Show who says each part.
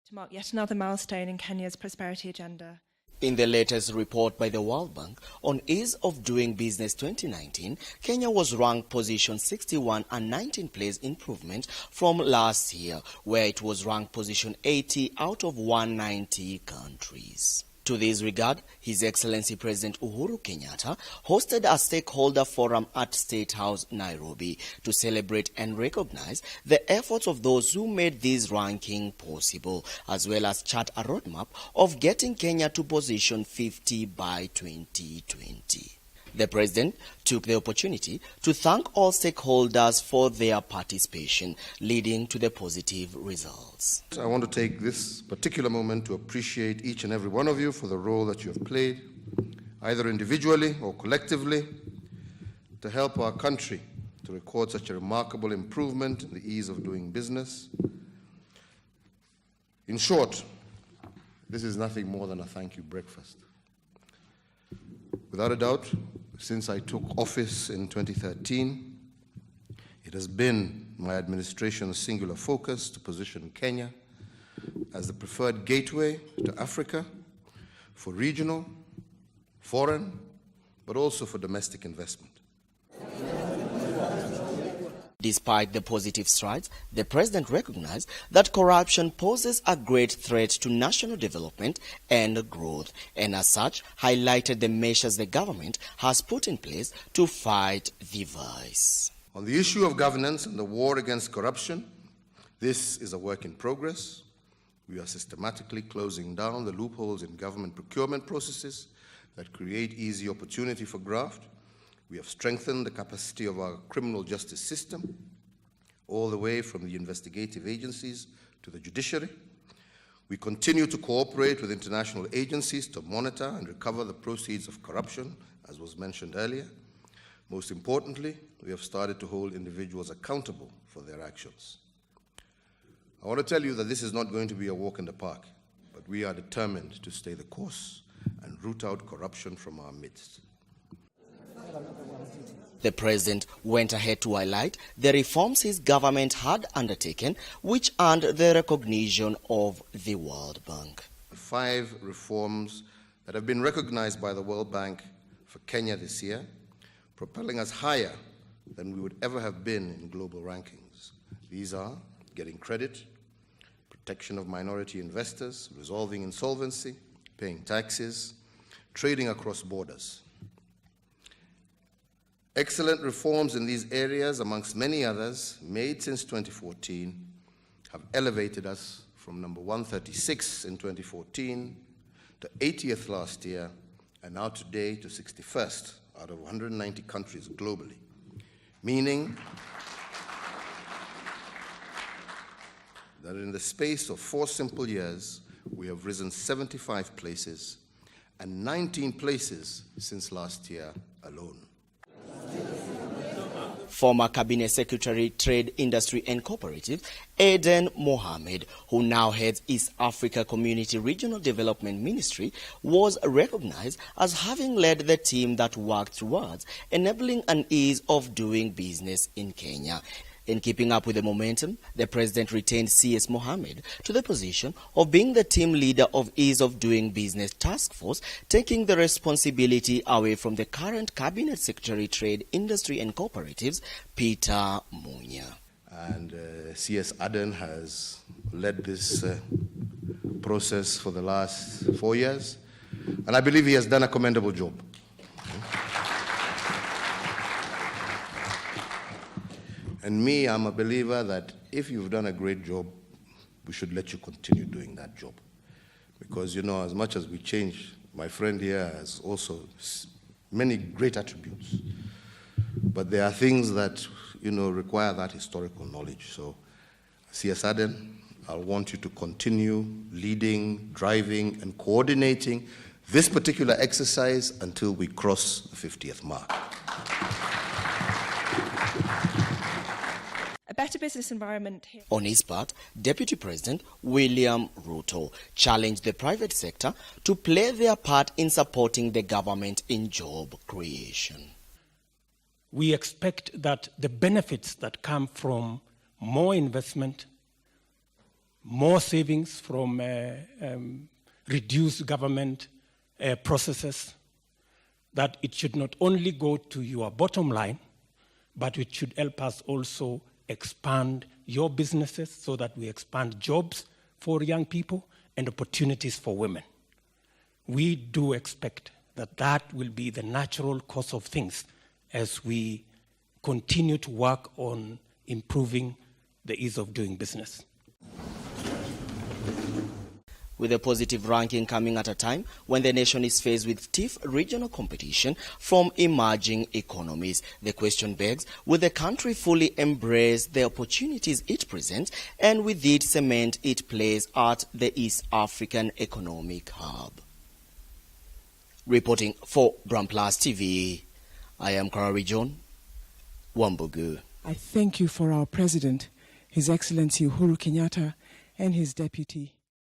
Speaker 1: To mark yet another milestone in Kenya's prosperity agenda.
Speaker 2: In the latest report by the World Bank on Ease of Doing Business 2019, Kenya was ranked position 61, a 19-place improvement from last year, where it was ranked position 80 out of 190 countries. To this regard, His Excellency President Uhuru Kenyatta hosted a stakeholder forum at State House, Nairobi, to celebrate and recognize the efforts of those who made this ranking possible, as well as chart a roadmap of getting Kenya to position 50 by 2020. The President took the opportunity to thank all stakeholders for their participation, leading to the positive results.
Speaker 3: I want to take this particular moment to appreciate each and every one of you for the role that you have played, either individually or collectively, to help our country to record such a remarkable improvement in the ease of doing business. In short, this is nothing more than a thank you breakfast. Without a doubt, since I took office in 2013, it has been my administration's singular focus to position Kenya as the preferred gateway to Africa for regional, foreign, but also for domestic investment.
Speaker 2: Despite the positive strides, the President recognized that corruption poses a great threat to national development and growth, and as such, highlighted the measures the government has put in place to fight the vice.
Speaker 3: On the issue of governance and the war against corruption, this is a work in progress. We are systematically closing down the loopholes in government procurement processes that create easy opportunity for graft. We have strengthened the capacity of our criminal justice system, all the way from the investigative agencies to the judiciary. We continue to cooperate with international agencies to monitor and recover the proceeds of corruption, as was mentioned earlier. Most importantly, we have started to hold individuals accountable for their actions. I want to tell you that this is not going to be a walk in the park, but we are determined to stay the course and root out corruption from our midst.
Speaker 2: The President went ahead to highlight the reforms his government had undertaken, which earned the recognition of the World Bank.
Speaker 3: 5 reforms that have been recognized by the World Bank for Kenya this year, propelling us higher than we would ever have been in global rankings. These are getting credit, protection of minority investors, resolving insolvency, paying taxes, trading across borders. Excellent reforms in these areas, amongst many others, made since 2014, have elevated us from number 136 in 2014 to 80th last year, and now today to 61st out of 190 countries globally, meaning that in the space of 4 simple years, we have risen 75 places and 19 places since last year alone.
Speaker 2: Former Cabinet Secretary, Trade, Industry and Cooperative, Aden Mohammed, who now heads East Africa Community Regional Development Ministry, was recognized as having led the team that worked towards enabling an ease of doing business in Kenya. In keeping up with the momentum, the President retained CS Mohammed to the position of being the team leader of Ease of Doing Business Task Force, taking the responsibility away from the current Cabinet Secretary, Trade, Industry and Cooperatives, Peter Munya.
Speaker 3: And CS Aden has led this process for the last 4 years, and I believe he has done a commendable job. And me, I'm a believer that if you've done a great job, we should let you continue doing that job. Because, you know, as much as we change, my friend here has also many great attributes. But there are things that, you know, require that historical knowledge. So, CS Aden, I want you to continue leading, driving, and coordinating this particular exercise until we cross the 50th mark.
Speaker 1: A better business environment here.
Speaker 2: On his part, Deputy President William Ruto challenged the private sector to play their part in supporting the government in job creation.
Speaker 4: We expect that the benefits that come from more investment, more savings from reduced government processes, that it should not only go to your bottom line, but it should help us also expand your businesses so that we expand jobs for young people and opportunities for women. We do expect that that will be the natural course of things as we continue to work on improving the ease of doing business.
Speaker 2: With a positive ranking coming at a time when the nation is faced with stiff regional competition from emerging economies, the question begs, will the country fully embrace the opportunities it presents and with it cement its place at the East African Economic Hub? Reporting for Brand Plus TV, I am Karari John, Wambugu.
Speaker 5: I thank you for our President, His Excellency Uhuru Kenyatta, and his Deputy,